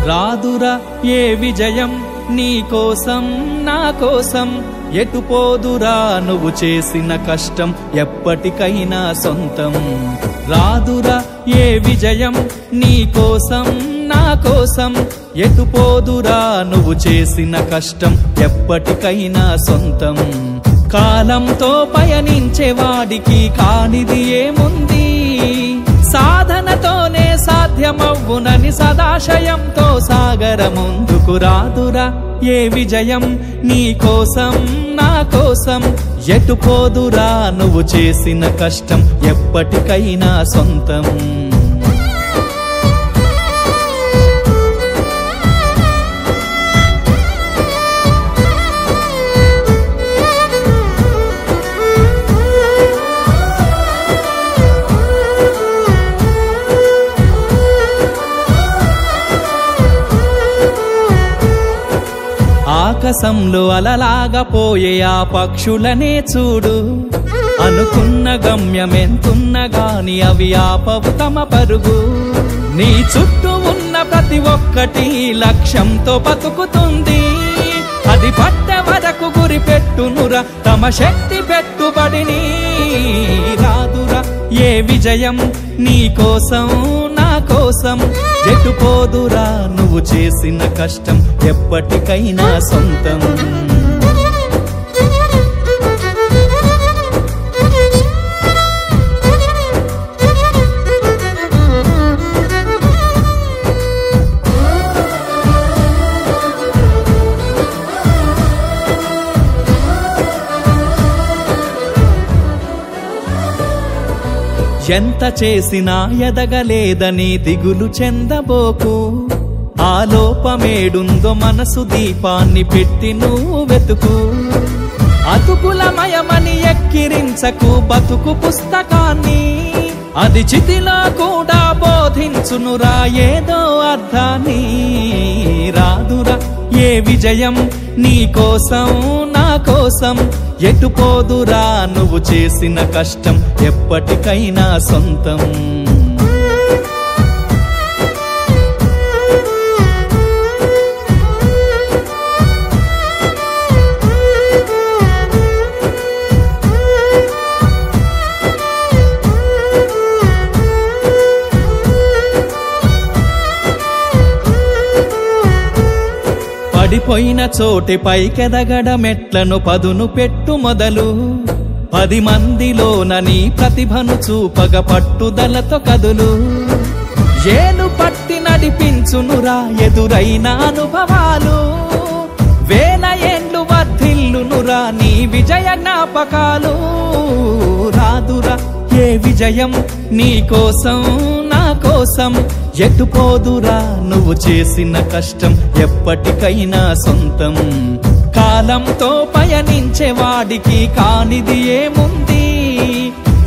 రాదురా ఏ విజయం నీ కోసం నా కోసం ఎటుపోదురా నువ్వు చేసిన కష్టం ఎప్పటికైనా సొంతం రాదురా ఏ విజయం నీ కోసం నా కోసం ఎటుపోదురా నువ్వు చేసిన కష్టం ఎప్పటికైనా సొంతం కాలంతో పయనించే వాడికి కానిది ఏముంది సాధనతోనే సాధ్యమవ్వునని సదాశయంతో సాగర ముందుకు రాదురా ఏ విజయం నీ కోసం నా కోసం ఎటుపోదురా నువ్వు చేసిన కష్టం ఎప్పటికైనా సొంతం ఆకాశంలో అలలాగా పోయే ఆ పక్షులనే చూడు అనుకున్న గమ్యమెంతున్న గాని అవి ఆపవు తమ పరుగు నీ చుట్టూ ఉన్న ప్రతి ఒక్కటి లక్ష్యంతో బతుకుతుంది అది పట్టే వరకు గురి పెట్టునురా తమ శక్తి పెట్టుబడిని రాదురా ఏ విజయం నీ కోసం నా కోసం ఎటుపోదురా నువ్వు చేసిన కష్టం ఎప్పటికైనా సొంతం ఎంత చేసినా ఎదగలేదని దిగులు చెందబోకు ఆ లోపమేడుందో మనసు దీపాన్ని పెట్టి నువ్వు వెతుకు అతుకులమయమని ఎక్కిరించకు బతుకు పుస్తకాన్ని అది చితిలో కూడా బోధించునురా ఏదో అర్థాన్ని రాదురా ఏ విజయం నీ కోసం నా కోసం ఎటుపోదురా నువ్వు చేసిన కష్టం ఎప్పటికైనా సొంతం పడిపోయిన చోటి పైకెదగడ మెట్లను పదును పెట్టు మొదలు 10 మందిలోన నీ ప్రతిభను చూపగ పట్టుదలతో కదులు ఏలు పట్టి నడిపించునురా ఎదురైన అనుభవాలు వేల ఏండ్లు వర్ధిల్లునురా నీ విజయ జ్ఞాపకాలు రాదురా ఏ విజయం నీ కోసం నా కోసం ఎటుపోదురా నువ్వు చేసిన కష్టం ఎప్పటికైనా సొంతం కాలంతో పయనించే వాడికి కానిది ఏముంది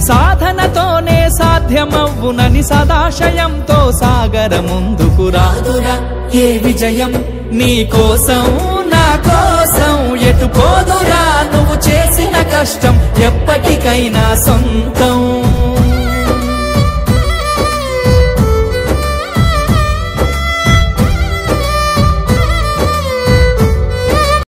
సాధనతోనే సాధ్యమవ్వునని సదాశయంతో సాగర ముందుకు రాదురా ఏ విజయం నీ కోసం నా కోసం ఎటుపోదురా నువ్వు చేసిన కష్టం ఎప్పటికైనా సొంతం